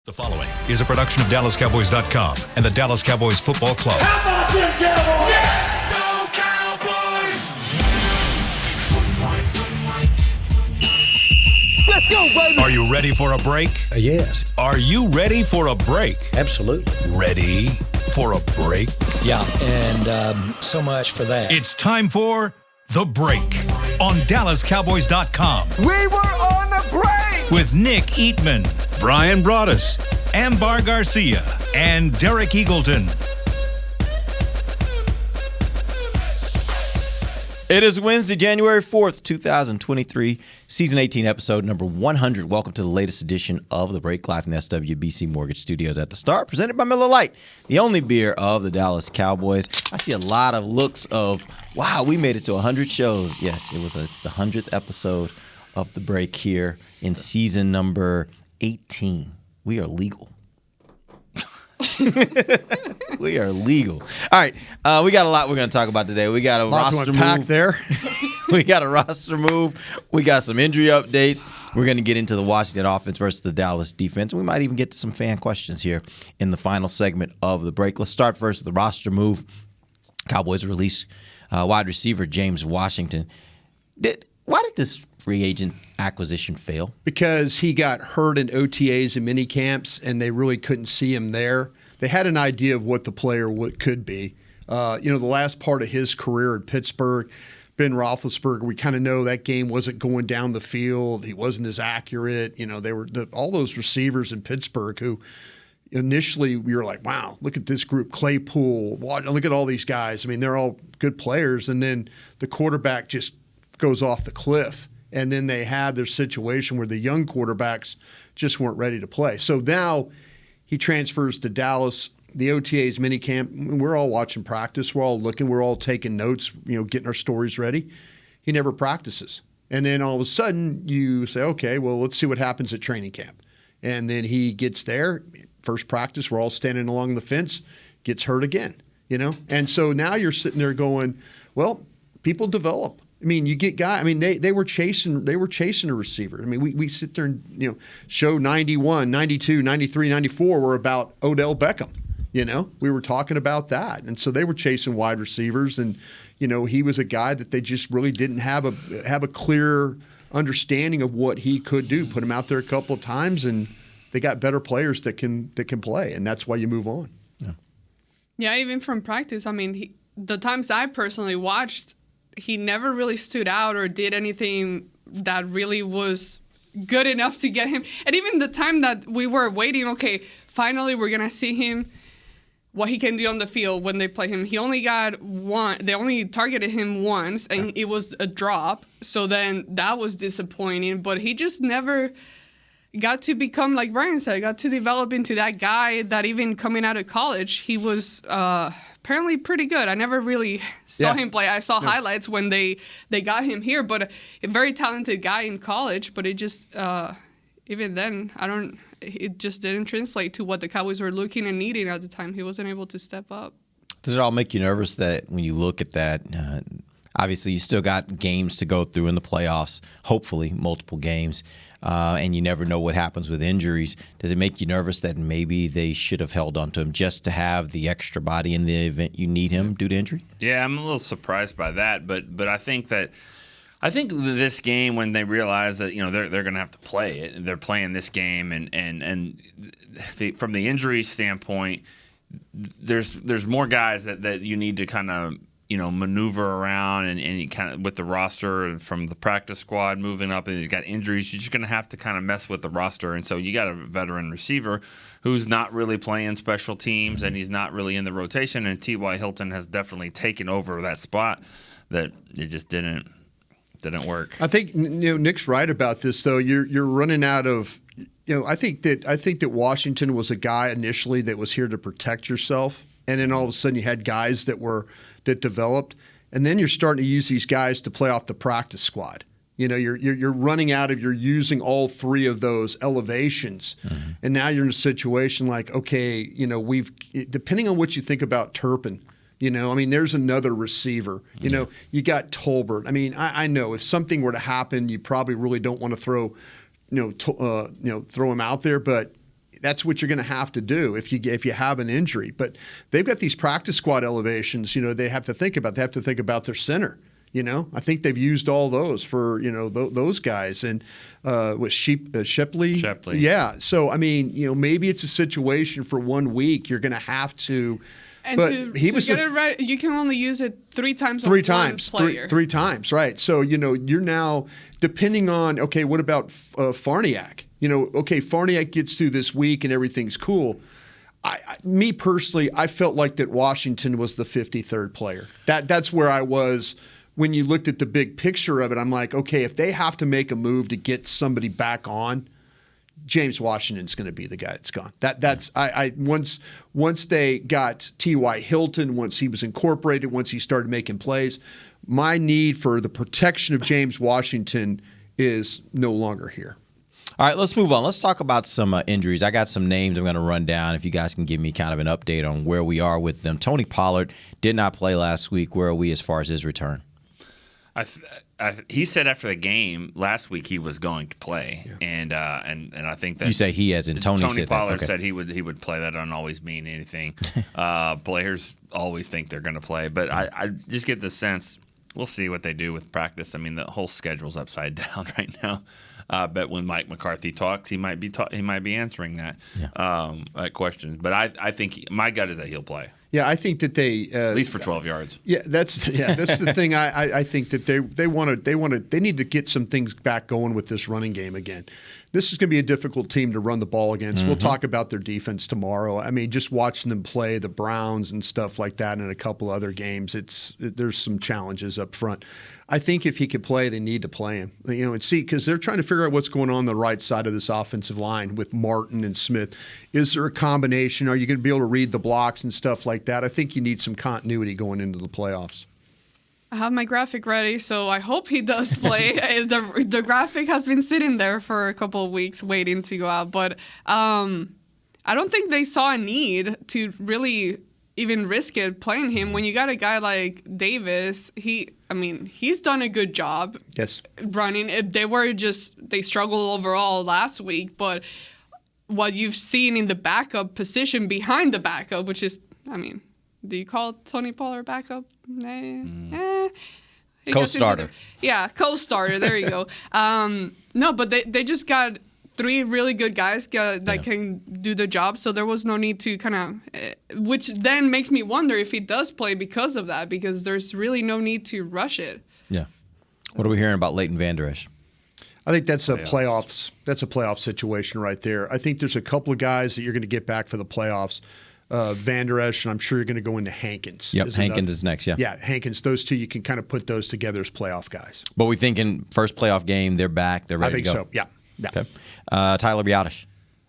The following is a production of DallasCowboys.com and the Dallas Cowboys Football Club. How about them Cowboys? Yeah! Go Cowboys! Let's go, baby! Are you ready for a break? Yes. Are you ready for a break? Absolutely. Ready for a break? Yeah, and so much for that. It's time for The Break on DallasCowboys.com. We were on the break! With Nick Eatman, Brian Broaddus, Ambar Garcia, and Derek Eagleton. It is Wednesday, January 4th, 2023, Season 18, Episode number 100. Welcome to the latest edition of The Break, live from the SWBC Mortgage Studios at the Start, presented by Miller Lite, the only beer of the Dallas Cowboys. I see a lot of looks of, wow, we made it to 100 shows. Yes, it's the 100th episode of The Break here in season number 18. We are legal. We are legal. All right, we got a lot we're going to talk about today. We got a roster move there. We got a roster move. We got some injury updates. We're going to get into the Washington offense versus the Dallas defense. We might even get to some fan questions here in the final segment of the break. Let's start first with the roster move. Cowboys release wide receiver James Washington. Why did this free agent acquisition fail? Because he got hurt in OTAs and mini camps, and they really couldn't see him there. They had an idea of what the player could be. The last part of his career at Pittsburgh, Ben Roethlisberger, we kind of know that game wasn't going down the field. He wasn't as accurate. They were all those receivers in Pittsburgh who initially we were like, wow, look at this group, Claypool, look at all these guys. I mean, they're all good players. And then the quarterback just goes off the cliff. And then they had their situation where the young quarterbacks just weren't ready to play. So now he transfers to Dallas. The OTA's minicamp, we're all watching practice. We're all looking. We're all taking notes, getting our stories ready. He never practices. And then all of a sudden you say, okay, well, let's see what happens at training camp. And then he gets there. First practice, we're all standing along the fence, gets hurt again, And so now you're sitting there going, well, people develop. I mean, you get guys. I mean, they were chasing a receiver. I mean, we sit there and show 91, 92, 93, 94 were about Odell Beckham. We were talking about that, and so they were chasing wide receivers, and he was a guy that they just really didn't have a clear understanding of what he could do. Put him out there a couple of times, and they got better players that can play, and that's why you move on. Yeah, even from practice. I mean, the times I personally watched, he never really stood out or did anything that really was good enough to get him. And even the time that we were waiting, okay, finally we're going to see him, what he can do on the field when they play him. He only got one. They only targeted him once, and it was a drop. So then that was disappointing. But he just never got to become, like Brian said, got to develop into that guy that even coming out of college, he was apparently pretty good. I never really saw him play. I saw highlights when they got him here, but a very talented guy in college. But it just, even then, it just didn't translate to what the Cowboys were looking and needing at the time. He wasn't able to step up. Does it all make you nervous that when you look at that, obviously you still got games to go through in the playoffs, hopefully multiple games, and you never know what happens with injuries. Does it make you nervous that maybe they should have held on to him just to have the extra body in the event you need him due to injury? Yeah, I'm a little surprised by that, but I think this game, when they realize that they're going to have to play it, they're playing this game, and from the injury standpoint, there's more guys that you need to kind of maneuver around and you kind of with the roster and from the practice squad moving up, and you got injuries. You're just going to have to kind of mess with the roster, and so you got a veteran receiver who's not really playing special teams and he's not really in the rotation. And T.Y. Hilton has definitely taken over that spot that it just didn't work. I think Nick's right about this, though. You're running out of. I think that Washington was a guy initially that was here to protect yourself, and then all of a sudden you had guys that developed, and then you're starting to use these guys to play off the practice squad. You're running out of. You're using all three of those elevations, and now you're in a situation like, okay, we've depending on what you think about Turpin. There's another receiver. You got Tolbert. I know if something were to happen, you probably really don't want to throw him out there. But that's what you're going to have to do if you have an injury. But they've got these practice squad elevations, they have to think about. They have to think about their center. I think they've used all those for, those guys. And with Shipley? Shipley. Yeah. So, I mean, maybe it's a situation for 1 week. You're going to have to. And but to he was get it right, you can only use it three times. Three on times. one player. Three times, right. So, you're now depending on, okay, what about Farniak? Okay, Farniak gets through this week and everything's cool. Me personally, I felt like that Washington was the 53rd player. That's where I was when you looked at the big picture of it. I'm like, okay, if they have to make a move to get somebody back on, James Washington's going to be the guy that's gone. That's once they got T.Y. Hilton, once he was incorporated, once he started making plays, my need for the protection of James Washington is no longer here. All right, let's move on. Let's talk about some injuries. I got some names I'm going to run down if you guys can give me kind of an update on where we are with them. Tony Pollard did not play last week. Where are we as far as his return? He said after the game last week he was going to play, and I think that You say he as in Tony said that. Pollard Okay. said he would play. That doesn't always mean anything. Players always think they're going to play, but I just get the sense we'll see what they do with practice. I mean, the whole schedule's upside down right now. But when Mike McCarthy talks, he might be answering that question. But I think my gut is that he'll play. Yeah, I think that they At least for 12 yards. Yeah, that's the thing. I think that they need to get some things back going with this running game again. This is going to be a difficult team to run the ball against. We'll talk about their defense tomorrow. I mean, just watching them play the Browns and stuff like that in a couple other games, there's some challenges up front. I think if he could play, they need to play him. And see, because they're trying to figure out what's going on the right side of this offensive line with Martin and Smith. Is there a combination? Are you going to be able to read the blocks and stuff like that? I think you need some continuity going into the playoffs. I have my graphic ready, so I hope he does play. The graphic has been sitting there for a couple of weeks waiting to go out, but I don't think they saw a need to really even risk it playing him when you got a guy like Davis. He's done a good job. Yes. Running. They struggled overall last week, but what you've seen in the backup position behind the backup, which is, do you call Tony Pollard backup? Co-starter. Yeah, co-starter. There you go. No, but they just got three really good guys that can do the job, so there was no need to kind of, which then makes me wonder if he does play because of that, because there's really no need to rush it. Yeah. What are we hearing about Leighton Vander Esch? I think that's a playoffs. That's a playoff situation right there. I think there's a couple of guys that you're going to get back for the playoffs. Vander Esch, and I'm sure you're going to go into Hankins. Yep, Hankins is next, yeah. Yeah, Hankins. Those two, you can kind of put those together as playoff guys. But we thinking first playoff game, they're back, they're ready to go. I think so, yeah. Okay. Tyler Biotish.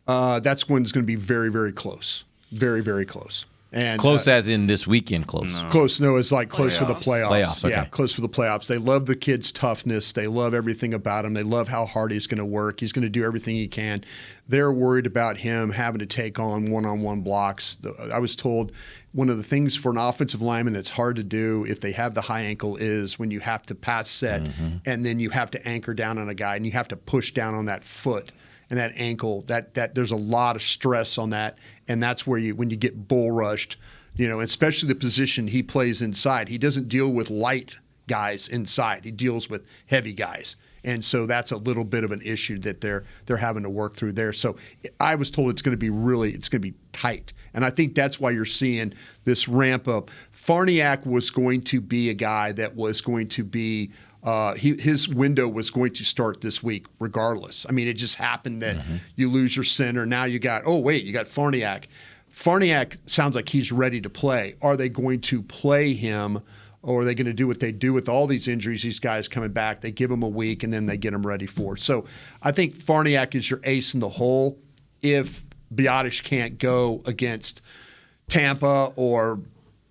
That's one's going to be very, very close. Very, very close. And close as in this weekend close. No. Close, no, it's like close for the playoffs. Playoffs, okay. Yeah, close for the playoffs. They love the kid's toughness. They love everything about him. They love how hard he's going to work. He's going to do everything he can. They're worried about him having to take on one-on-one blocks. I was told one of the things for an offensive lineman that's hard to do if they have the high ankle is when you have to pass set and then you have to anchor down on a guy and you have to push down on that foot and that ankle. That there's a lot of stress on that, and that's where when you get bull rushed, especially the position he plays inside. He doesn't deal with light guys inside. He deals with heavy guys. And so that's a little bit of an issue that they're having to work through there. So I was told it's going to be tight. And I think that's why you're seeing this ramp up. Farniak was going to be a guy that was going to be his window was going to start this week regardless. I mean, it just happened that you lose your center. Now you got Farniak. Farniak sounds like he's ready to play. Are they going to play him, or are they going to do what they do with all these injuries, these guys coming back? They give him a week, and then they get him ready for it. So I think Farniak is your ace in the hole if Biotish can't go against Tampa or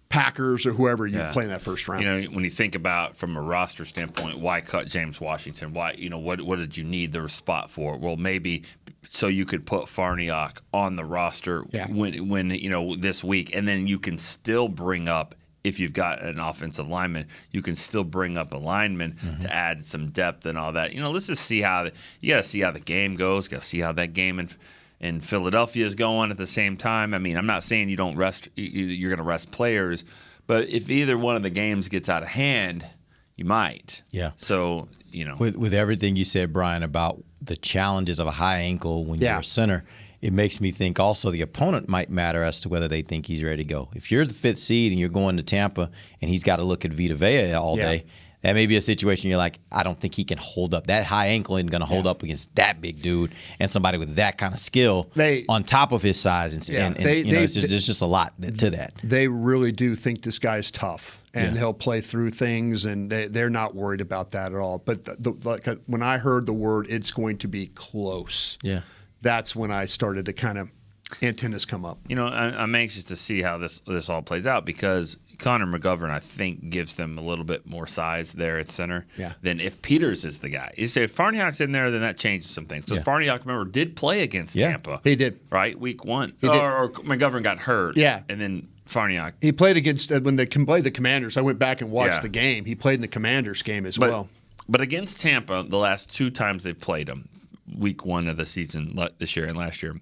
Packers or whoever you play in that first round. When you think about from a roster standpoint, why cut James Washington? Why, what did you need the spot for? Well, maybe so you could put Farniak on the roster when this week, and then you can still bring up, if you've got an offensive lineman, you can still bring up a lineman to add some depth and all that. Let's just see how you got to see how the game goes. Got to see how that game and Philadelphia is going at the same time. I mean, I'm not saying you don't rest. You're going to rest players, but if either one of the games gets out of hand, you might. Yeah. So with everything you said, Brian, about the challenges of a high ankle when you're a center, it makes me think also the opponent might matter as to whether they think he's ready to go. If you're the 5th seed and you're going to Tampa and he's got to look at Vita Vea all day, that may be a situation you're like, I don't think he can hold up. That high ankle isn't going to hold up against that big dude and somebody with that kind of skill on top of his size. There's just a lot to that. They really do think this guy's tough, and he'll play through things, and they're not worried about that at all. But when I heard the word, it's going to be close. Yeah. That's when I started to kind of antennas come up. I'm anxious to see how this all plays out because Connor McGovern, I think, gives them a little bit more size there at center than if Peters is the guy. You say if Farniok's in there, then that changes some things. Because Farniok, remember, did play against Tampa. He did. Right? Week 1. Or McGovern got hurt. Yeah. And then Farniok. He played against, when they played the Commanders, I went back and watched the game. He played in the Commanders game as well. But against Tampa, the last 2 times they've played him, week 1 of the season this year and last year,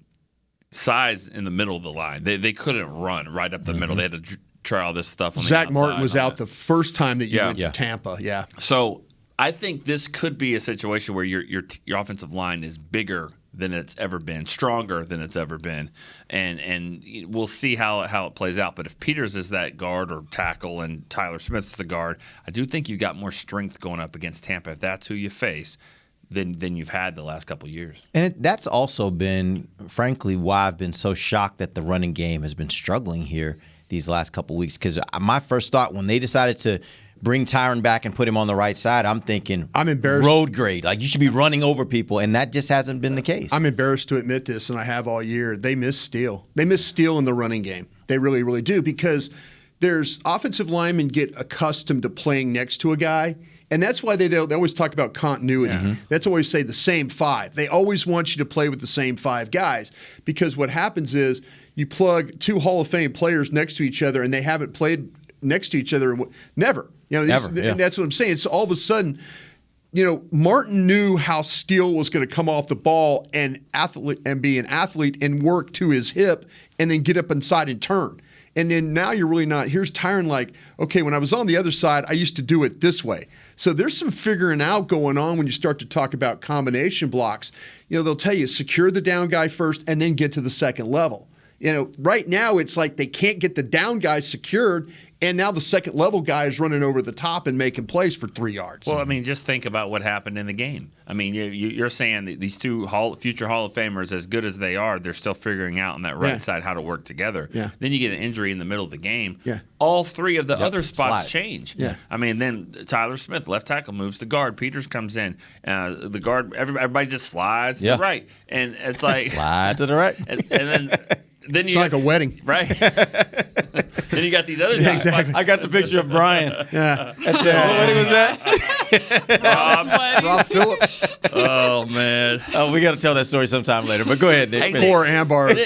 size in the middle of the line. They couldn't run right up the middle. They had to try all this stuff on the Zach outside Martin was out the first time that you went to Tampa. Yeah. So I think this could be a situation where your offensive line is bigger than it's ever been, stronger than it's ever been, and we'll see how it plays out. But if Peters is that guard or tackle and Tyler Smith's the guard, I do think you've got more strength going up against Tampa if that's who you face than you've had the last couple of years. And that's also been, frankly, why I've been so shocked that the running game has been struggling here these last couple of weeks. Because my first thought when they decided to bring Tyron back and put him on the right side, I'm thinking, I'm embarrassed. Road grade. Like, you should be running over people, and that just hasn't been the case. I'm embarrassed to admit this, and I have all year. They miss Steele. They miss Steele in the running game. They really, really do, because there's offensive linemen get accustomed to playing next to a guy. And that's why they always talk about continuity. Mm-hmm. That's always say the same 5. They always want you to play with the same 5 guys, because what happens is you plug 2 Hall of Fame players next to each other and they haven't played never. Never. And that's what I'm saying. So all of a sudden, Martin knew how Steele was going to come off the ball and be an athlete and work to his hip and then get up inside and turn. And then now you're really not. Here's Tyron like, okay, when I was on the other side, I used to do it this way. So there's some figuring out going on when you start to talk about combination blocks. They'll tell you secure the down guy first and then get to the second level. Right now it's like they can't get the down guy secured, and now the second level guy is running over the top and making plays for 3 yards. Well, I mean, just think about what happened in the game. I mean, you're saying that these 2 future Hall of Famers, as good as they are, they're still figuring out on that right side how to work together. Yeah. Then you get an injury in the middle of the game. Yeah. All 3 of the other spots change. Yeah. I mean, then Tyler Smith, left tackle, moves to guard. Peters comes in. The guard, everybody just slides to the right. And it's like slide to the right. And then it's like a wedding. Right. Then you got these other guys. Exactly. I got the picture of Brian. Yeah. What wedding was that? Rob Phillips. Oh, man. Oh, we got to tell that story sometime later. But go ahead, Nick. Poor Ambars.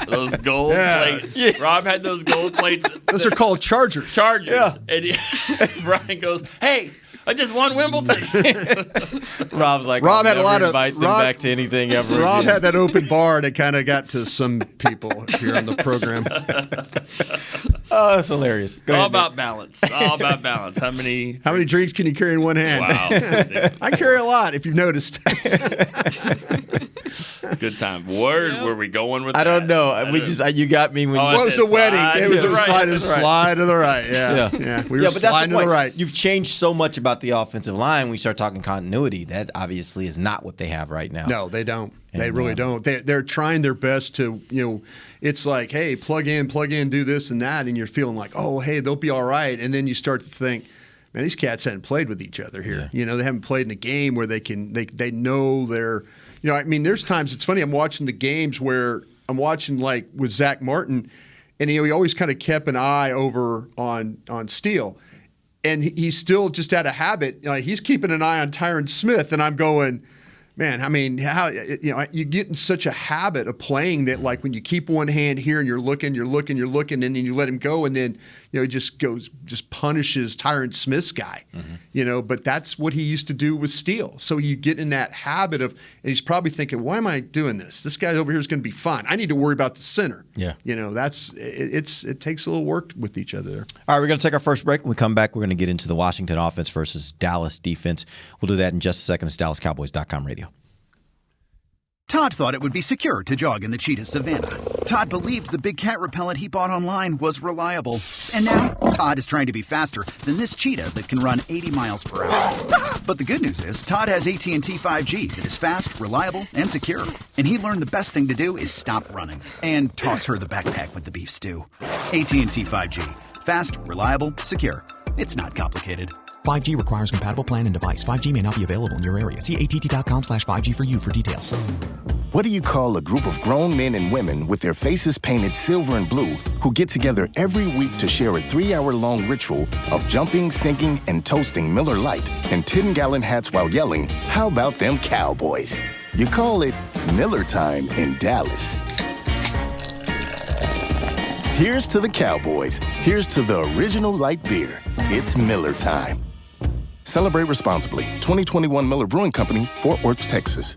Those gold plates. Yeah. Rob had those gold plates. Those are called Chargers. Yeah. And Brian goes, hey, I just won Wimbledon. Rob's like, Rob had a lot of invite them back to anything ever. Rob again. had that open bar that kind of got to some people here on the program. Oh, that's hilarious. All about balance. All about balance. How many drinks can you carry in one hand? Wow. I carry a lot, if you've noticed. Good time. Were we going with that? I don't know. You got me when what was the wedding? It was a slide to the right. Yeah. We were but sliding to the right. You've changed so much about the offensive line when you start talking continuity. That obviously is not what they have right now. No, they don't. They really don't. They're trying their best to, it's like, hey, plug in, do this and that, and you're feeling like, oh, hey, they'll be all right. And then you start to think, man, these cats haven't played with each other here. Yeah. They haven't played in a game where they know they're, there's times, it's funny, I'm watching the games where I'm watching like with Zach Martin, and he always kind of kept an eye over on Steele. And he's still just out of habit. He's keeping an eye on Tyron Smith, and I'm going, man, how you get in such a habit of playing that, like when you keep one hand here and you're looking, and then you let him go, and then he just punishes Tyron Smith's guy, but that's what he used to do with Steele. So you get in that habit of, and he's probably thinking, why am I doing this? This guy over here is going to be fine. I need to worry about the center. Yeah. It takes a little work with each other there. All right, we're going to take our first break. When we come back, we're going to get into the Washington offense versus Dallas defense. We'll do that in just a second. It's DallasCowboys.com radio. Todd thought it would be secure to jog in the cheetah savanna. Todd believed the big cat repellent he bought online was reliable. And now, Todd is trying to be faster than this cheetah that can run 80 miles per hour. But the good news is, Todd has AT&T 5G that is fast, reliable, and secure. And he learned the best thing to do is stop running and toss her the backpack with the beef stew. AT&T 5G. Fast, reliable, secure. It's not complicated. 5G requires compatible plan and device. 5G may not be available in your area. See att.com/5G for you for details. What do you call a group of grown men and women with their faces painted silver and blue who get together every week to share a 3-hour-long ritual of jumping, singing, and toasting Miller Lite in 10-gallon hats while yelling, "How about them Cowboys?" You call it Miller Time in Dallas. Here's to the Cowboys. Here's to the original light beer. It's Miller Time. Celebrate responsibly. 2021 Miller Brewing Company, Fort Worth, Texas.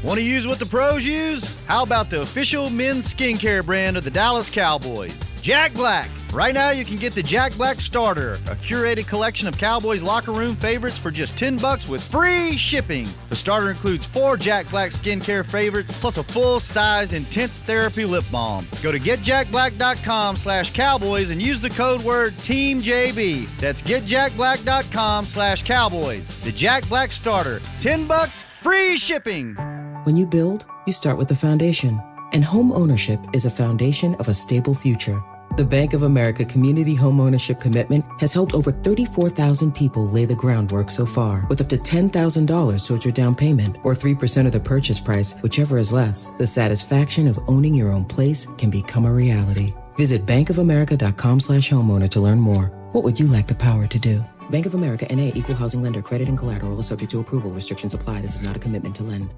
Want to use what the pros use? How about the official men's skincare brand of the Dallas Cowboys, Jack Black? Right now you can get the Jack Black Starter, a curated collection of Cowboys locker room favorites for just $10 with free shipping. The starter includes 4 Jack Black skincare favorites plus a full-sized intense therapy lip balm. Go to getjackblack.com/Cowboys and use the code word TEAMJB. That's getjackblack.com/Cowboys. The Jack Black Starter, $10, free shipping. When you build, you start with the foundation. And home ownership is a foundation of a stable future. The Bank of America Community Homeownership Commitment has helped over 34,000 people lay the groundwork so far, with up to $10,000 towards your down payment or 3% of the purchase price, whichever is less. The satisfaction of owning your own place can become a reality. Visit bankofamerica.com/homeowner to learn more. What would you like the power to do? Bank of America NA, Equal Housing Lender. Credit and collateral is subject to approval. Restrictions apply. This is not a commitment to lend.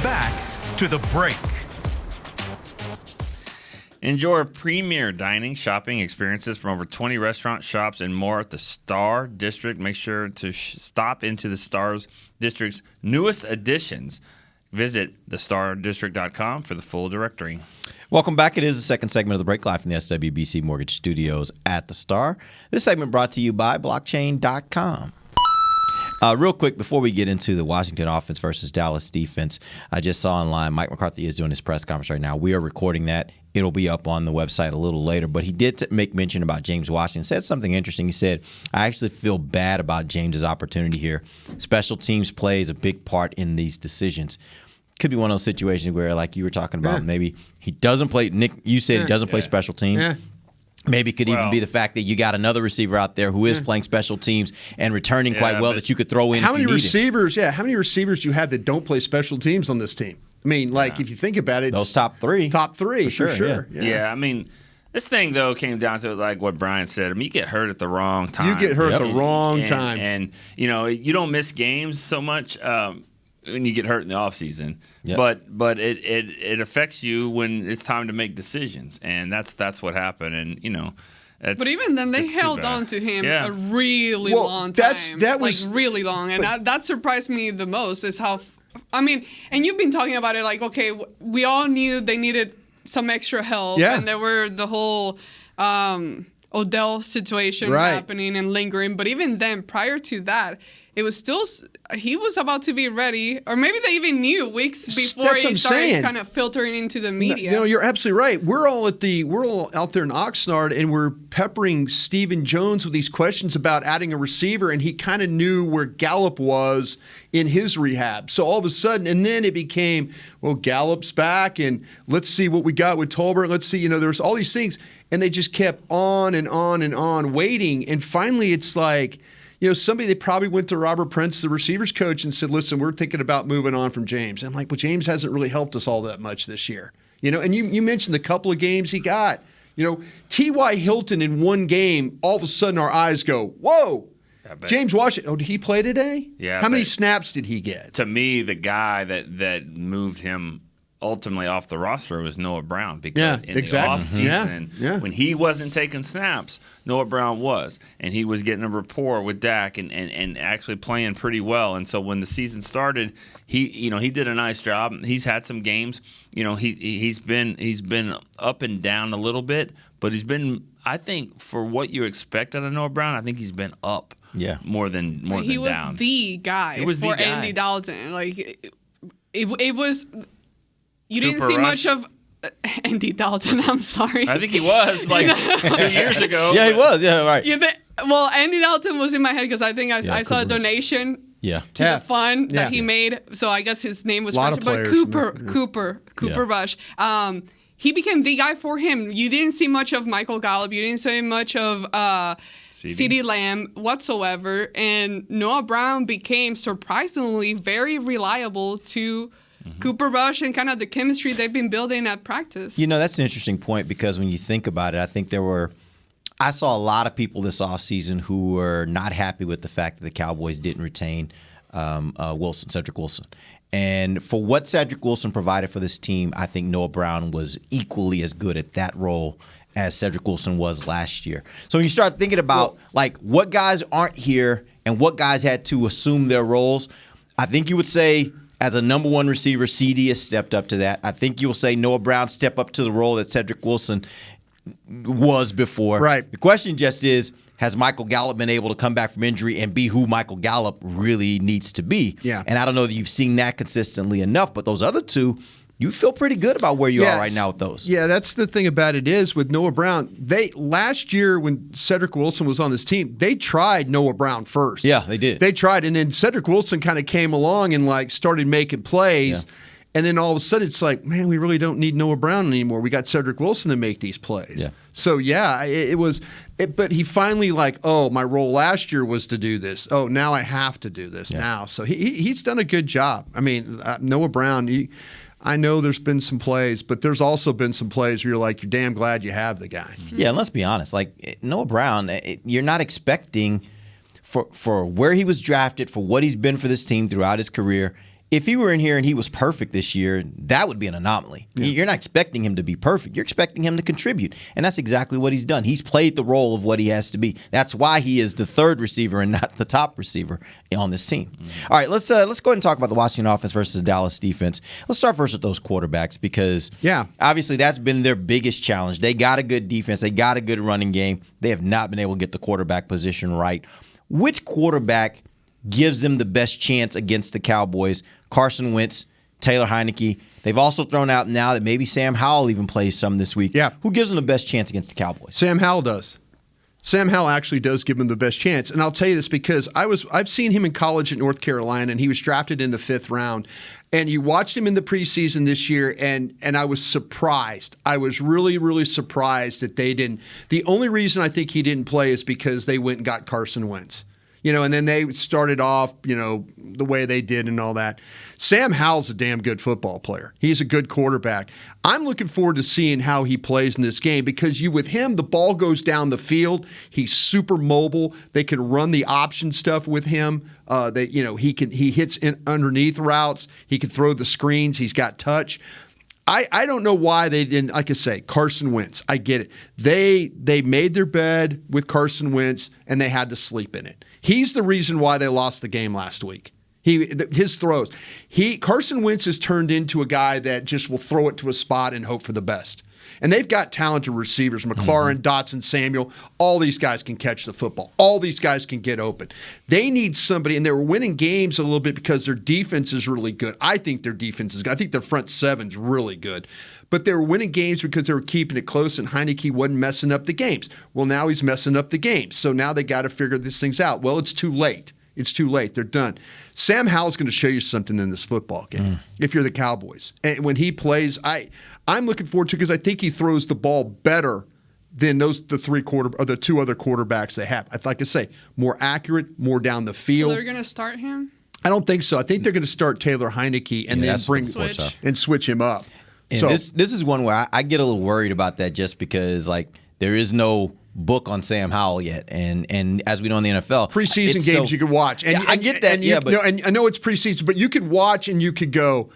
Back to the break. Enjoy premier dining, shopping experiences from over 20 restaurants, shops, and more at the Star District. Make sure to stop into the Star District's newest additions. Visit thestardistrict.com for the full directory. Welcome back. It is the second segment of the break, live from the SWBC Mortgage Studios at the Star. This segment brought to you by blockchain.com. Real quick, before we get into the Washington offense versus Dallas defense, I just saw online Mike McCarthy is doing his press conference right now. We are recording that. It'll be up on the website a little later. But he did make mention about James Washington. Said something interesting. He said, I actually feel bad about James's opportunity here. Special teams plays a big part in these decisions. Could be one of those situations where, like you were talking about, maybe he doesn't play. Nick, you said he doesn't play special teams. Yeah. Maybe it could even be the fact that you got another receiver out there who is playing special teams and returning quite well that you could throw in. How many receivers? Yeah, how many receivers do you have that don't play special teams on this team? I mean, if you think about it, those top three, for sure. Yeah, I mean, this thing though came down to like what Brian said. I mean, you get hurt at the wrong time. You get hurt at the wrong time, and you know you don't miss games so much. When you get hurt in the offseason. But it affects you when it's time to make decisions, and that's what happened. And you know, but even then they held on to him a really long time. That was really long, and that surprised me the most. Is how I mean, and you've been talking about it like, okay, we all knew they needed some extra help, and there were the whole Odell situation happening and lingering. But even then, prior to that, it was still he was about to be ready, or maybe they even knew weeks before he started kind of filtering into the media. No, you're absolutely right. We're all out there in Oxnard, and we're peppering Stephen Jones with these questions about adding a receiver, and he kind of knew where Gallup was in his rehab. So all of a sudden, and then it became, well, Gallup's back, and let's see what we got with Tolbert. Let's see, there's all these things, and they just kept on and on and on waiting, and finally it's like, somebody, they probably went to Robert Prince, the receivers coach, and said, listen, we're thinking about moving on from James. And I'm like, well, James hasn't really helped us all that much this year. And you mentioned the couple of games he got. T.Y. Hilton in one game, all of a sudden our eyes go, whoa. James Washington, did he play today? Yeah. How many snaps did he get? To me, the guy that moved him ultimately off the roster was Noah Brown because in the offseason, when he wasn't taking snaps, Noah Brown was. And he was getting a rapport with Dak and actually playing pretty well. And so when the season started, he did a nice job. He's had some games. He's been up and down a little bit, but he's been, I think, for what you expect out of Noah Brown, I think he's been up more than down. He was the guy for Andy Dalton. Like it was. You didn't see much of Andy Dalton. I'm sorry. I think he was 2 years ago. Yeah, he was. Yeah, right. Well, Andy Dalton was in my head because I think I saw a donation to the fund that he made. So I guess his name was mentioned. But Cooper Rush. He became the guy for him. You didn't see much of Michael Gallup. You didn't see much of CeeDee Lamb whatsoever. And Noah Brown became surprisingly very reliable to Cooper Rush and kind of the chemistry they've been building at practice. That's an interesting point because when you think about it, I think I saw a lot of people this offseason who were not happy with the fact that the Cowboys didn't retain Cedric Wilson. And for what Cedric Wilson provided for this team, I think Noah Brown was equally as good at that role as Cedric Wilson was last year. So when you start thinking about what guys aren't here and what guys had to assume their roles, I think you would say as a number one receiver, CD has stepped up to that. I think you'll say Noah Brown stepped up to the role that Cedric Wilson was before. Right. The question just is, has Michael Gallup been able to come back from injury and be who Michael Gallup really needs to be? Yeah. And I don't know that you've seen that consistently enough, but those other two, you feel pretty good about where you are right now with those. Yeah, that's the thing about it is with Noah Brown, last year when Cedric Wilson was on this team, they tried Noah Brown first. Yeah, they did. They tried, and then Cedric Wilson kind of came along and started making plays. Yeah. And then all of a sudden it's like, man, we really don't need Noah Brown anymore. We got Cedric Wilson to make these plays. Yeah. So, it was – but he finally my role last year was to do this. Oh, now I have to do this now. So he's done a good job. I mean, Noah Brown, I know there's been some plays, but there's also been some plays where you're you're damn glad you have the guy. Yeah, and let's be honest. Noah Brown, you're not expecting for where he was drafted, for what he's been for this team throughout his career. If he were in here and he was perfect this year, that would be an anomaly. Yeah. You're not expecting him to be perfect. You're expecting him to contribute. And that's exactly what he's done. He's played the role of what he has to be. That's why he is the third receiver and not the top receiver on this team. Mm-hmm. All right, let's go ahead and talk about the Washington offense versus the Dallas defense. Let's start first with those quarterbacks because obviously that's been their biggest challenge. They got a good defense. They got a good running game. They have not been able to get the quarterback position right. Which quarterback gives them the best chance against the Cowboys? Carson Wentz, Taylor Heineke. They've also thrown out now that maybe Sam Howell even plays some this week. Yeah. Who gives them the best chance against the Cowboys? Sam Howell does. Sam Howell actually does give him the best chance. And I'll tell you this because I've seen him in college at North Carolina, and he was drafted in the 5th round. And you watched him in the preseason this year, and I was surprised. I was really, really surprised that they didn't. The only reason I think he didn't play is because they went and got Carson Wentz. And then they started off, the way they did and all that. Sam Howell's a damn good football player. He's a good quarterback. I'm looking forward to seeing how he plays in this game because with him, the ball goes down the field. He's super mobile. They can run the option stuff with him. He hits in underneath routes. He can throw the screens. He's got touch. I don't know why they didn't, like I say, Carson Wentz. I get it. They made their bed with Carson Wentz, and they had to sleep in it. He's the reason why they lost the game last week. His throws. Carson Wentz has turned into a guy that just will throw it to a spot and hope for the best. And they've got talented receivers. McLaurin, Dotson, Samuel. All these guys can catch the football. All these guys can get open. They need somebody, and they were winning games a little bit because their defense is really good. I think their defense is good. I think their front seven's really good. But they were winning games because they were keeping it close, and Heineke wasn't messing up the games. Well, now he's messing up the games. So now they got to figure these things out. Well, it's too late. It's too late. They're done. Sam Howell's going to show you something in this football game if you're the Cowboys. And when he plays, I'm looking forward to because I think he throws the ball better than the two other quarterbacks they have. Like I say, more accurate, more down the field. So they're going to start him? I don't think so. I think they're going to start Taylor Heineke and then switch him up. And so this is one where I get a little worried about that just because there is no book on Sam Howell yet, and as we know in the NFL, preseason games you could watch. And I get that. And I know it's preseason, but you could watch and you could go,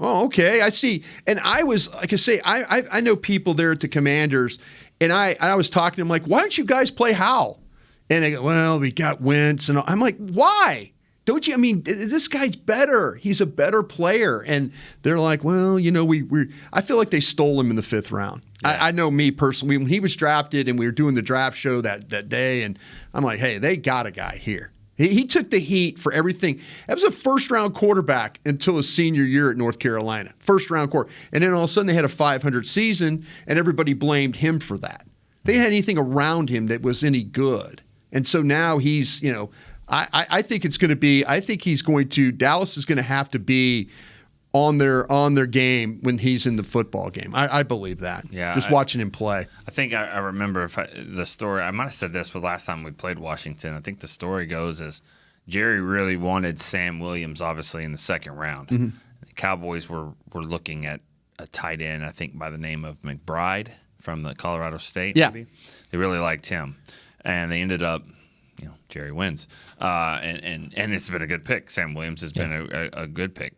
Oh, okay. I see. And I was, like I say, I know people there at the Commanders, and I was talking to them like, why don't you guys play Howell? And they go, well, we got Wentz. And I'm like, why? Don't you? I mean, this guy's better. He's a better player. And they're like, well, I feel like they stole him in the 5th round. Yeah. I know me personally, when he was drafted and we were doing the draft show that day, and I'm like, hey, they got a guy here. He took the heat for everything. That was a first-round quarterback until his senior year at North Carolina. First-round quarter. And then all of a sudden they had a 500 season, and everybody blamed him for that. They didn't have anything around him that was any good. And so now he's, I think it's going to be, Dallas is going to have to be on their game when he's in the football game. I believe that. Yeah, just watching him play. I think I remember the story. I might have said this the last time we played Washington. I think the story goes is Jerry really wanted Sam Williams, obviously, in the 2nd round. Mm-hmm. The Cowboys were looking at a tight end, I think, by the name of McBride from the Colorado State. Yeah. Maybe. They really liked him. And they ended up, Jerry wins. And it's been a good pick. Sam Williams has been a good pick.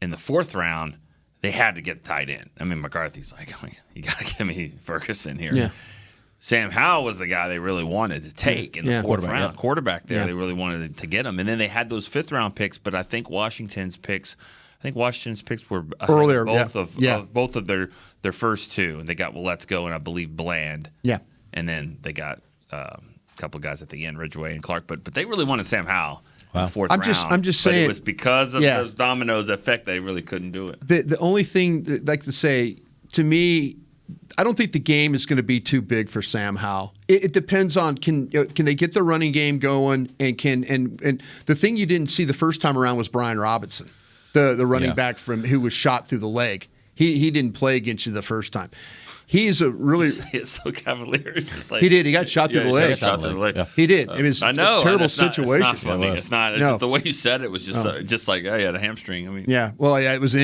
In the 4th round, they had to get tight end. I mean, McCarthy's like, you got to give me Ferguson here. Yeah. Sam Howell was the guy they really wanted to take in the 4th round. Quarterback there, they really wanted to get him. And then they had those 5th-round picks, but I think Washington's picks were earlier. Both of their first 2. And they got Let's Go and I believe Bland. Yeah. And then they got a couple guys at the end, Ridgeway and Clark. But they really wanted Sam Howell. Wow. In the 4th round. I'm just saying. But it was because of those dominoes effect they really couldn't do it. The only thing I'd like to say, to me, I don't think the game is going to be too big for Sam Howell. It depends on can they get the running game going, and the thing you didn't see the first time around was Brian Robinson, the running back who was shot through the leg. He didn't play against you the first time. He's a really. It's so cavalier. It's like, he did. He got shot through the leg. Yeah. He did. It was a terrible situation. It's not funny. It's not. It's just the way you said it was just like, oh, he had a hamstring. I mean. Yeah. Well, yeah, it was.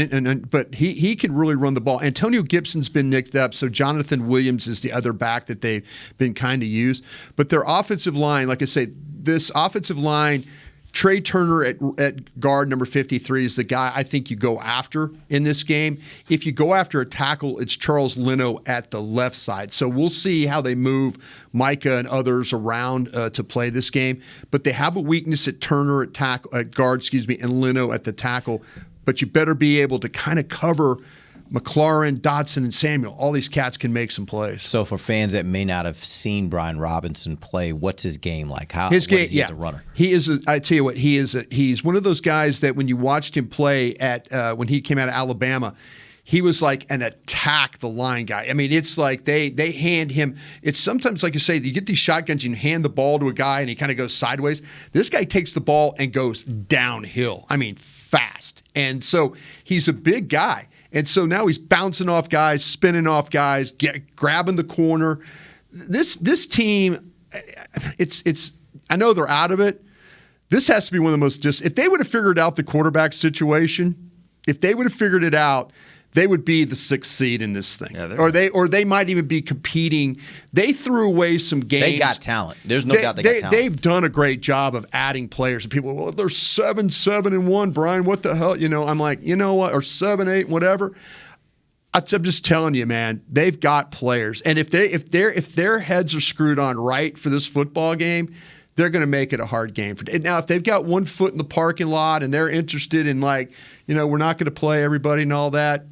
But he could really run the ball. Antonio Gibson's been nicked up, so Jonathan Williams is the other back that they've been kind of used. But their offensive line, like I say, this offensive line. Trey Turner at guard number 53 is the guy I think you go after in this game. If you go after a tackle, it's Charles Leno at the left side. So we'll see how they move Micah and others around to play this game. But they have a weakness at Turner at guard, and Leno at the tackle. But you better be able to kind of cover McLaurin, Dotson, and Samuel. All these cats can make some plays. So for fans that may not have seen Brian Robinson play, what's his game like? His game, as a runner? He is. I tell you what, he's one of those guys that when you watched him play at when he came out of Alabama, he was like an attack the line guy. I mean, it's like they hand him. It's sometimes like you say, you get these shotguns, you hand the ball to a guy and he kind of goes sideways. This guy takes the ball and goes downhill. I mean, fast. And so he's a big guy. And so now he's bouncing off guys, spinning off guys, grabbing the corner. This team, it's. I know they're out of it. This has to be one of the most if they would have figured out the quarterback situation, if they would have figured it out, they would be the 6th seed in this thing. Yeah, or they might even be competing. They threw away some games. They got talent. There's no doubt they got talent. They've done a great job of adding players. And people, well, they're 7-7-1, Brian. What the hell? I'm like, you know what? Or 7-8, whatever. I'm just telling you, man. They've got players, and if their heads are screwed on right for this football game, they're going to make it a hard game. Now, if they've got one foot in the parking lot and they're interested in we're not going to play everybody and all that.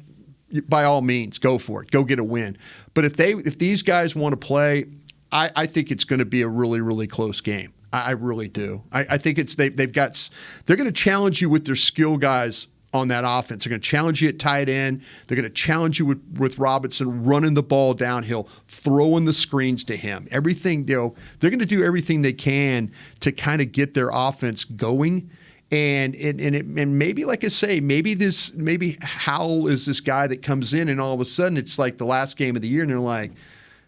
By all means, go for it. Go get a win. But if these guys want to play, I think it's going to be a really, really close game. I really do. I think they're going to challenge you with their skill guys on that offense. They're going to challenge you at tight end. They're going to challenge you with Robinson running the ball downhill, throwing the screens to him. Everything, they're going to do everything they can to kind of get their offense going. And maybe, like I say, maybe Howell is this guy that comes in and all of a sudden it's like the last game of the year and they're like,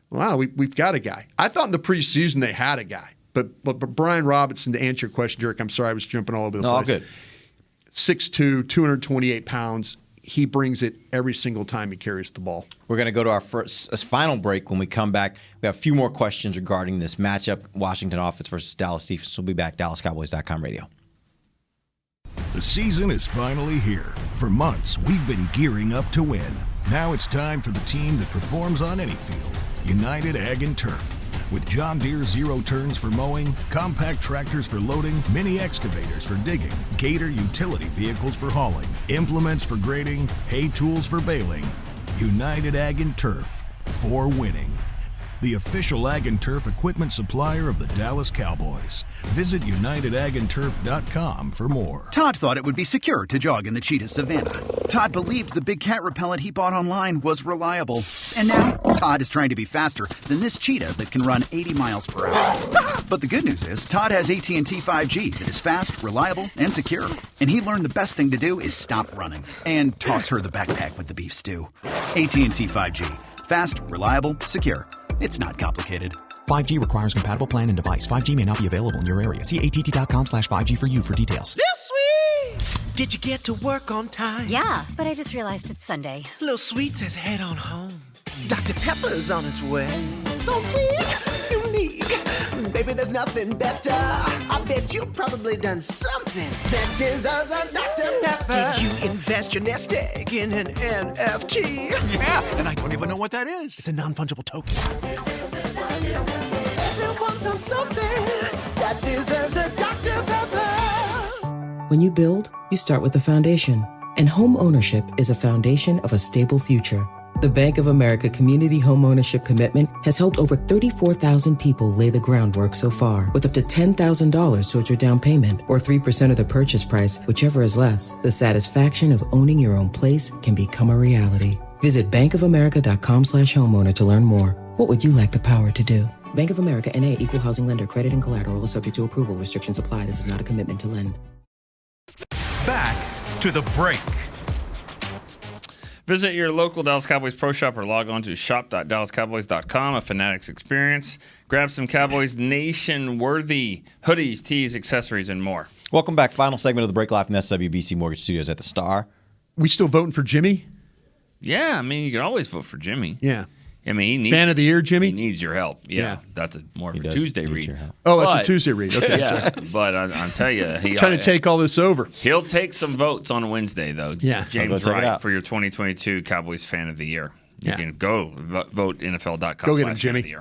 wow, we've got a guy. I thought in the preseason they had a guy. But Brian Robinson, to answer your question, Dirk, I'm sorry I was jumping all over the place. No, good. 6'2", 228 pounds. He brings it every single time he carries the ball. We're going to go to our final break. When we come back, we have a few more questions regarding this matchup, Washington offense versus Dallas defense. We'll be back, DallasCowboys.com radio. The season is finally here. For months, we've been gearing up to win. Now it's time for the team that performs on any field, United Ag and Turf. With John Deere Zero Turns for mowing, compact tractors for loading, mini excavators for digging, Gator utility vehicles for hauling, implements for grading, hay tools for baling. United Ag and Turf, for winning. The official Ag and Turf equipment supplier of the Dallas Cowboys. Visit UnitedAgAndTurf.com for more. Todd thought it would be secure to jog in the cheetah savanna. Todd believed the big cat repellent he bought online was reliable. And now, Todd is trying to be faster than this cheetah that can run 80 miles per hour. But the good news is, Todd has AT&T 5G that is fast, reliable, and secure. And he learned the best thing to do is stop running and toss her the backpack with the beef stew. AT&T 5G. Fast, reliable, secure. It's not complicated. 5G requires compatible plan and device. 5G may not be available in your area. See att.com/5G for you for details. This sweet! Did you get to work on time? Yeah, but I just realized it's Sunday. Little Sweet says head on home. Dr. Pepper's on its way. So sweet, unique. Baby, there's nothing better. I bet you've probably done something that deserves a Dr. Pepper. Did you invest your nest egg in an NFT? Yeah, and I don't even know what that is. It's a non-fungible token. Everyone's done something that deserves a Dr. Pepper. When you build, you start with the foundation. And home ownership is a foundation of a stable future. The Bank of America Community Homeownership Commitment has helped over 34,000 people lay the groundwork so far, with up to $10,000 towards your down payment or 3% of the purchase price, whichever is less. The satisfaction of owning your own place can become a reality. Visit bankofamerica.com/homeowner to learn more. What would you like the power to do? Bank of America NA, Equal Housing Lender. Credit and collateral is subject to approval. Restrictions apply. This is not a commitment to lend. Back to the break. Visit your local Dallas Cowboys Pro Shop or log on to shop.dallascowboys.com, a Fanatics experience. Grab some Cowboys Nation-worthy hoodies, tees, accessories, and more. Welcome back. Final segment of the break live from the SWBC Mortgage Studios at the Star. We still voting for Jimmy? Yeah, I mean, you can always vote for Jimmy. Yeah. I mean, he needs Fan of the year, Jimmy? He needs your help. Yeah. That's more of a Tuesday read. Oh, that's a Tuesday read. Okay. Yeah, but I'll tell you. Trying to take all this over. He'll take some votes on Wednesday, though. Yeah. James Wright for your 2022 Cowboys Fan of the Year. You can go vote NFL.com. Go get him, Jimmy.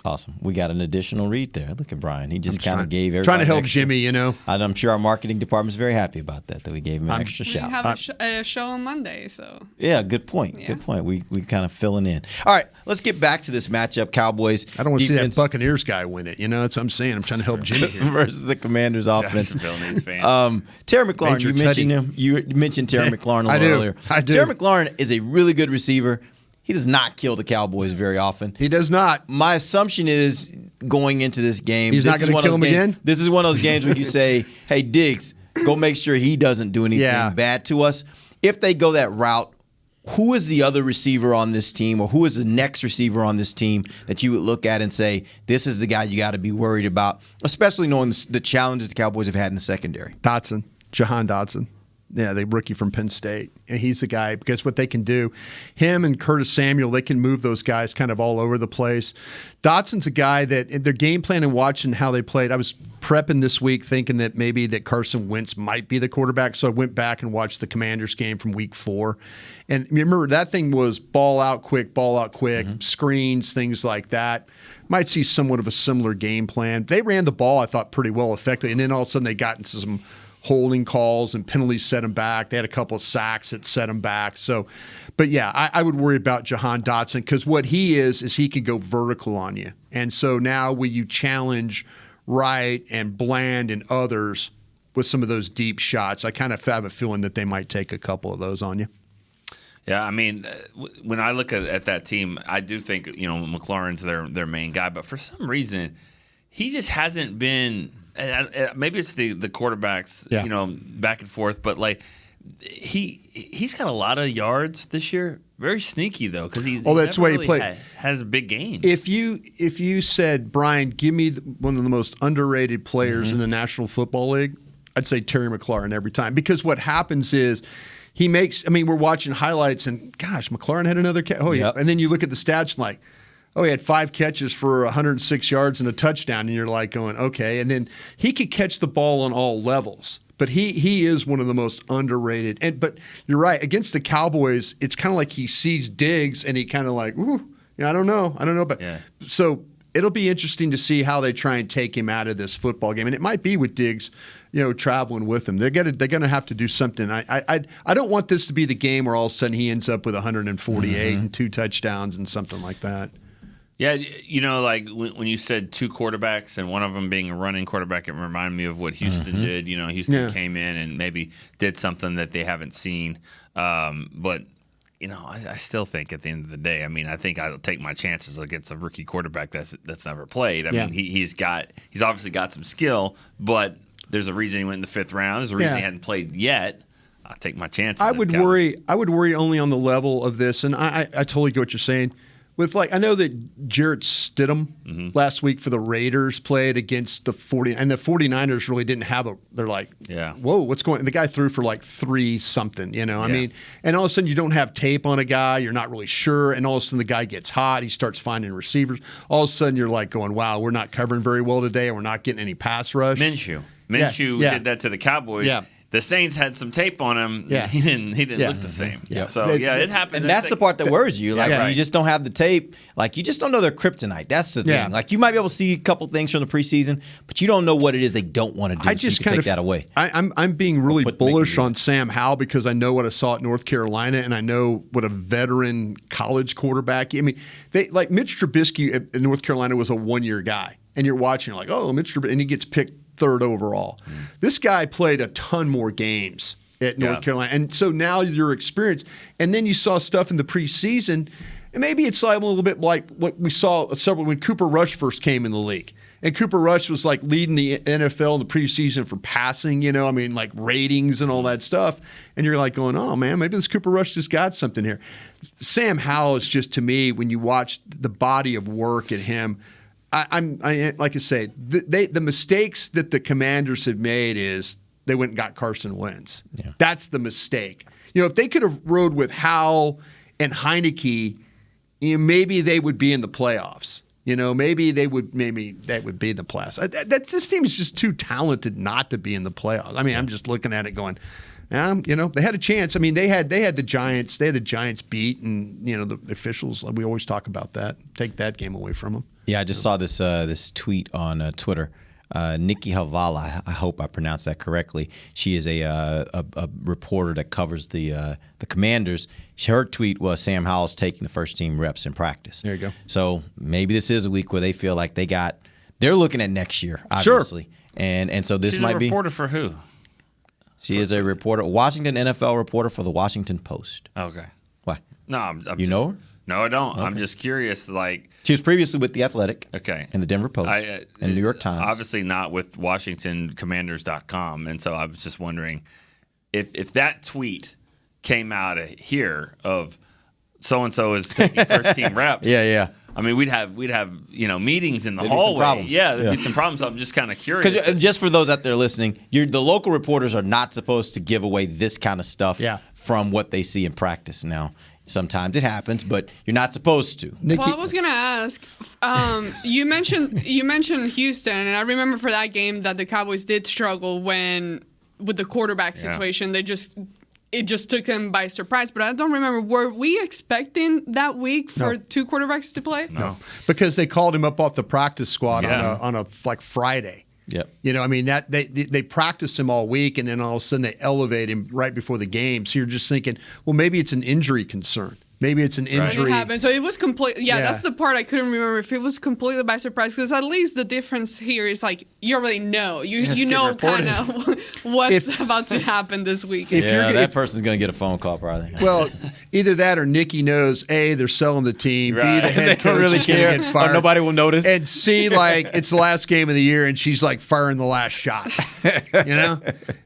Awesome. We got an additional read there. Look at Brian. He just kind of gave everybody trying to help extra. Jimmy, you know. And I'm sure our marketing department's very happy about that we gave him an extra shout. We have a show on Monday, so. Yeah, good point. Yeah. Good point. We kind of filling in. All right, let's get back to this matchup. Cowboys. I don't want to see that Buccaneers guy win it. You know, that's what I'm saying. I'm trying to help Jimmy here. Versus the Commanders offense. Terry McLaurin, Major you mentioned him. You mentioned Terry McLaurin a little earlier. I do. Terry McLaurin is a really good receiver. He does not kill the Cowboys very often. He does not. My assumption is going into this game, he's not going to kill him again? This is one of those games where you say, hey, Diggs, go make sure he doesn't do anything bad to us. If they go that route, who is the other receiver on this team or who is the next receiver on this team that you would look at and say, this is the guy you got to be worried about, especially knowing the challenges the Cowboys have had in the secondary? Jahan Dotson. Yeah, the rookie from Penn State. And he's the guy because what they can do, him and Curtis Samuel, they can move those guys kind of all over the place. Dotson's a guy that their game plan and watching how they played, I was prepping this week thinking that maybe that Carson Wentz might be the quarterback. So I went back and watched the Commanders game from week 4. And remember, that thing was ball out quick, screens, things like that. Might see somewhat of a similar game plan. They ran the ball, I thought, pretty well effectively. And then all of a sudden they got into some holding calls and penalties set them back. They had a couple of sacks that set them back. So, but yeah, I would worry about Jahan Dotson because what he is he can go vertical on you. And so now will you challenge Wright and Bland and others with some of those deep shots? I kind of have a feeling that they might take a couple of those on you. Yeah, I mean, when I look at that team, I do think, McLaurin's their main guy. But for some reason, he just hasn't been – maybe it's the quarterbacks, back and forth. But, like, he's got a lot of yards this year. Very sneaky, though, because that's the way he played. Has a big game. If you said, Brian, give me one of the most underrated players in the National Football League, I'd say Terry McLaurin every time. Because what happens is – we're watching highlights and, gosh, McLaurin had another catch. Oh, yeah. And then you look at the stats and like, he had 5 catches for 106 yards and a touchdown. And you're like going, okay. And then he could catch the ball on all levels. But he is one of the most underrated. But you're right. Against the Cowboys, it's kind of like he sees Diggs and he kind of like, ooh, I don't know. But so it'll be interesting to see how they try and take him out of this football game. And it might be with Diggs, traveling with him. They're gonna have to do something. I don't want this to be the game where all of a sudden he ends up with 148 and 2 touchdowns and something like that. Yeah, like when you said 2 quarterbacks and one of them being a running quarterback, it reminded me of what Houston did. Houston came in and maybe did something that they haven't seen. But, I still think at the end of the day, I think I'll take my chances against a rookie quarterback that's never played. I mean, he's obviously got some skill, but there's a reason he went in the 5th round. There's a reason he hadn't played yet. I'll take my chances. I would worry only on the level of this, and I totally get what you're saying. With I know that Jarrett Stidham last week for the Raiders played against the 49ers really didn't have they're like, whoa, what's going on? The guy threw for 3 something, I mean, and all of a sudden you don't have tape on a guy, you're not really sure, and all of a sudden the guy gets hot, he starts finding receivers. All of a sudden you're like going, wow, we're not covering very well today and we're not getting any pass rush. Minshew did that to the Cowboys. Yeah. The Saints had some tape on him. Yeah. He didn't look the same. Yeah. So, it happened. And that's the part that worries you. You just don't have the tape. You just don't know their kryptonite. That's the thing. You might be able to see a couple things from the preseason, but you don't know what it is they don't want to do. I just take that away. I'm being really bullish on Sam Howell because I know what I saw at North Carolina, and I know what a veteran college quarterback. I mean, Mitch Trubisky at North Carolina was a 1-year guy, and you're watching, you're like, oh, Mitch Trubisky, and he gets picked 3rd overall. This guy played a ton more games at North Carolina. And so now your experience, and then you saw stuff in the preseason, and maybe it's a little bit like what we saw when Cooper Rush first came in the league. And Cooper Rush was leading the NFL in the preseason for passing, ratings and all that stuff. And you're going, oh man, maybe this Cooper Rush just got something here. Sam Howell is just, to me, when you watch the body of work at him, I like I say, the mistakes that the Commanders have made is they went and got Carson Wentz. Yeah. That's the mistake. If they could have rode with Howell and Heineke, maybe they would be in the playoffs. Maybe that would be the playoffs. This team is just too talented not to be in the playoffs. I mean, I'm just looking at it going, they had a chance. I mean, they had the Giants. They had the Giants beat, and the officials. We always talk about that. Take that game away from them. Yeah, I just saw this tweet on Twitter. Nikki Havala, I hope I pronounced that correctly. She is a reporter that covers the Commanders. Her tweet was Sam Howell's taking the first team reps in practice. There you go. So maybe this is a week where they feel like they're looking at next year, obviously. Sure. And so this might be. She's a reporter for who? She is a reporter, Washington NFL reporter for the Washington Post. Okay. Why? No, I'm know her? No, I don't. Okay. I'm just curious. She was previously with The Athletic. Okay. And the Denver Post. And the New York Times. Obviously not with WashingtonCommanders.com. And so I was just wondering if that tweet came out of here of so and so is taking first team reps. Yeah. I mean, we'd have meetings in the There'd hallway. Be some problems. There'd be some problems. I'm just kind of curious. Because just for those out there listening, the local reporters are not supposed to give away this kind of stuff from what they see in practice. Now, sometimes it happens, but you're not supposed to. Well, I was gonna ask. You mentioned Houston, and I remember for that game that the Cowboys did struggle with the quarterback situation. It just took them by surprise. But I don't remember. Were we expecting that week for 2 quarterbacks to play? No, because they called him up off the practice squad on a Friday. Yep. I mean that they practiced him all week, and then all of a sudden they elevate him right before the game. So you're just thinking, well, maybe it's an injury concern. Maybe it's an injury. It happened. So it was complete. Yeah, that's the part I couldn't remember if it was completely by surprise. Because at least the difference here is you already know. You know kind of what's about to happen this week. That person's going to get a phone call probably. Well, either that or Nikki knows A, they're selling the team. Right. B, the head coach really is going to get fired. Nobody will notice. And C, it's the last game of the year, and she's firing the last shot.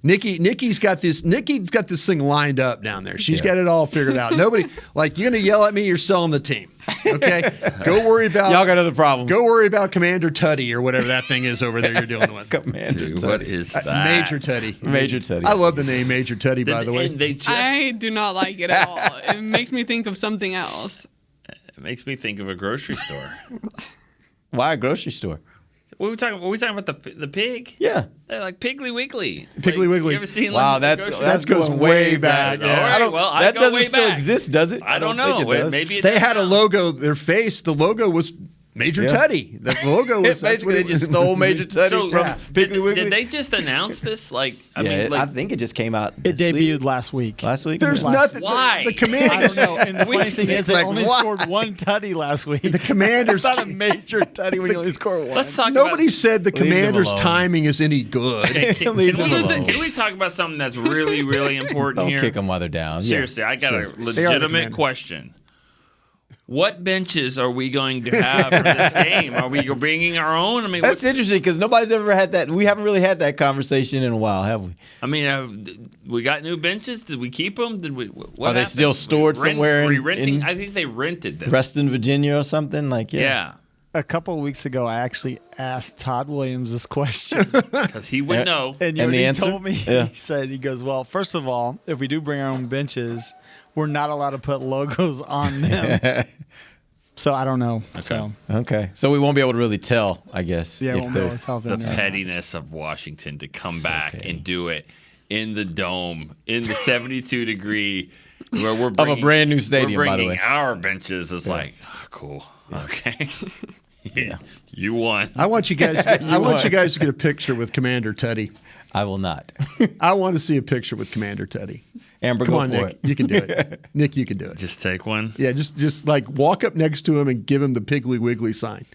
Nikki's got this thing lined up down there. She's got it all figured out. Nobody you're going to yell at me, you're selling the team. Okay? Go worry about y'all got other problems. Go worry about Commander Tutty or whatever that thing is over there you're dealing with. Commander Tutty. What is that? Major Tutty. Major Tutty. I love the name Major Tutty, by the way. I do not like it at all. It makes me think of something else. It makes me think of a grocery store. Why a grocery store? What are we talking? Were we talking about the pig? Yeah. They're like Piggly Wiggly. Piggly Wiggly. You ever seen? Wow, that goes way back. All right, well, I that go doesn't way still back. exist, does it? I don't know. think it does. Maybe it They does had a now. logo. Their face. The logo was Major Teddy. The logo was Basically, they just stole Major Teddy So, from Piggly Wiggly. Did they just announce this? Like, I yeah, mean, like, I think it just came out. It this debuted week. last week. Last week. There's nothing. Why? The Commanders. I don't know. And the funny thing is, they like, only why? scored one tutty last week. The Commanders. It's not a major tutty when you only score one. let's talk. Nobody about, said the Leave them Commanders' alone. timing is any good. Can Leave them alone. we talk about something that's really, really important Don't here? kick them while they're down. Seriously, Yeah, I got sure. a They are the legitimate Commanders. question. What benches are we going to have for this game? Are we bringing our own? I mean, That's interesting because nobody's ever had that. We haven't really had that conversation in a while, have we? I mean, we got new benches. Did we keep them? Did we? What Are they happened? still stored somewhere in- Renting? in- I think they rented them. Reston, Virginia, or something like Yeah, A couple of weeks ago, I actually asked Todd Williams this question. because he would know. And you know And what the he answer? told me? Yeah. He said, he goes, well, first of all, if we do bring our own benches, we're not allowed to put logos on them. So I don't know. So Okay, so we won't be able to really tell, I guess. yeah, if won't be they're- able to tell if they're The new. pettiness of Washington to come So back petty. and do it in the dome, in the 72 degree, where we're Of a bringing, brand new stadium, we're by the bringing way. our benches. It's like, oh, cool, okay, yeah, you won. I want you guys. I want you guys to get a picture with Commander Teddy. I will not. I want to see a picture with Commander Teddy. Amber, Come go on, for Nick. it. You can do it. Nick, you can do it. Just take one. Yeah, just like walk up next to him and give him the Piggly Wiggly sign.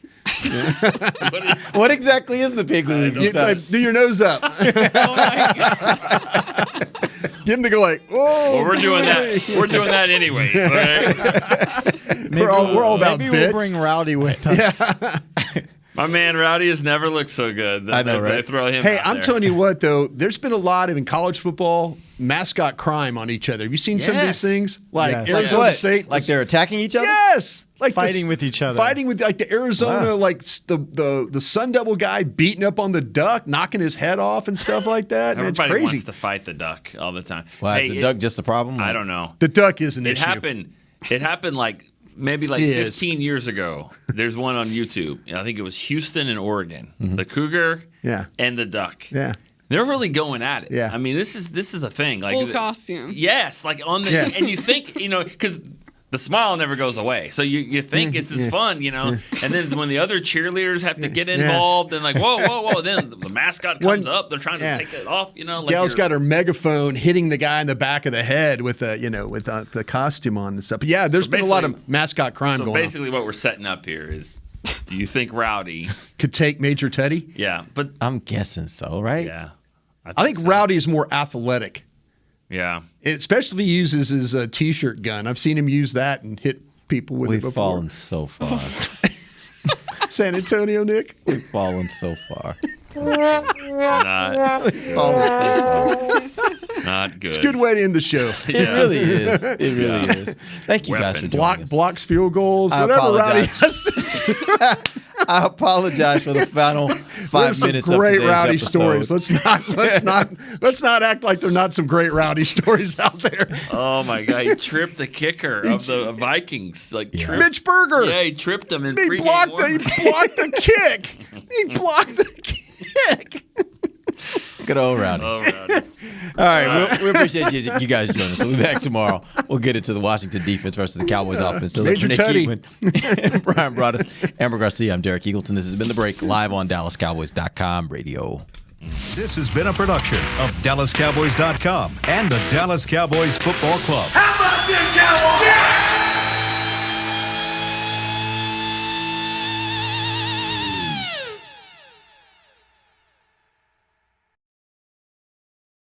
What exactly is the Piggly Wiggly sign? Like, do your nose up. Oh my God. Give him the go like, oh. Well, we're doing that. We're doing that anyways. Right? We're all about Maybe bits. we'll bring Rowdy with us. My man Rowdy has never looked so good. I know, They right? throw him. Hey, out I'm there. telling you what, though, there's been a lot of in college football mascot crime on each other. Have you seen some of these Yes. things? Like Yes. Like Arizona what? State, Like they're attacking each other? yes, like Fighting with each other. fighting with like the Arizona, Wow. like the Sun Devil guy beating up on the duck, knocking his head off and stuff like that. And it's Everybody crazy. wants to fight the duck all the time. Why Hey, is the duck just a problem? I don't know. The duck is an It issue. happened. It happened like maybe like He is. 15 years ago. There's one on YouTube. I think it was Houston and Oregon. The cougar Yeah. and the duck. Yeah. They're really going at it. Yeah. I mean, this is a thing. Like Full costume. Yes, like on the Yeah. and you think, because the smile never goes away. So you think it's just fun, And then when the other cheerleaders have to get involved and like, whoa, then the mascot comes up. They're trying to take it off, Like Gal's you're- got her megaphone hitting the guy in the back of the head with the costume on and stuff. But yeah, there's been a lot of basically- mascot crime So going on. basically, what we're setting up here is, do you think Rowdy? Could take Major Teddy? Yeah, but I'm guessing so, right? yeah, I think so. Rowdy is more athletic. Yeah, Especially if he uses his T-shirt gun. I've seen him use that and hit people with it We've before. fallen so far. San Antonio, Nick. We've fallen so far. not not good. It's a good way to end the show. It Yeah. really is. It really is. Thank you guys for joining us. Blocks field goals, I whatever Rowdy apologize. has to do. I apologize for the final 5 There's some minutes great of today's Rowdy episode. stories. Let's not act like there are not some great Rowdy stories out there. Oh my God, he tripped the kicker of the Vikings. Like tripped, Mitch Berger. Yeah, he tripped him in He pregame blocked warm. the kick. He blocked the kick. Good old Rowdy. Oh, Rowdy. All right, we appreciate you guys joining us. We'll be back tomorrow. We'll get into the Washington defense versus the Cowboys offense. So Major Nick Teddy. Eatman and Brian Broaddus, Amber Garcia, I'm Derek Eagleton. This has been The Break, live on DallasCowboys.com radio. This has been a production of DallasCowboys.com and the Dallas Cowboys Football Club. How about this, Cowboys? Yeah!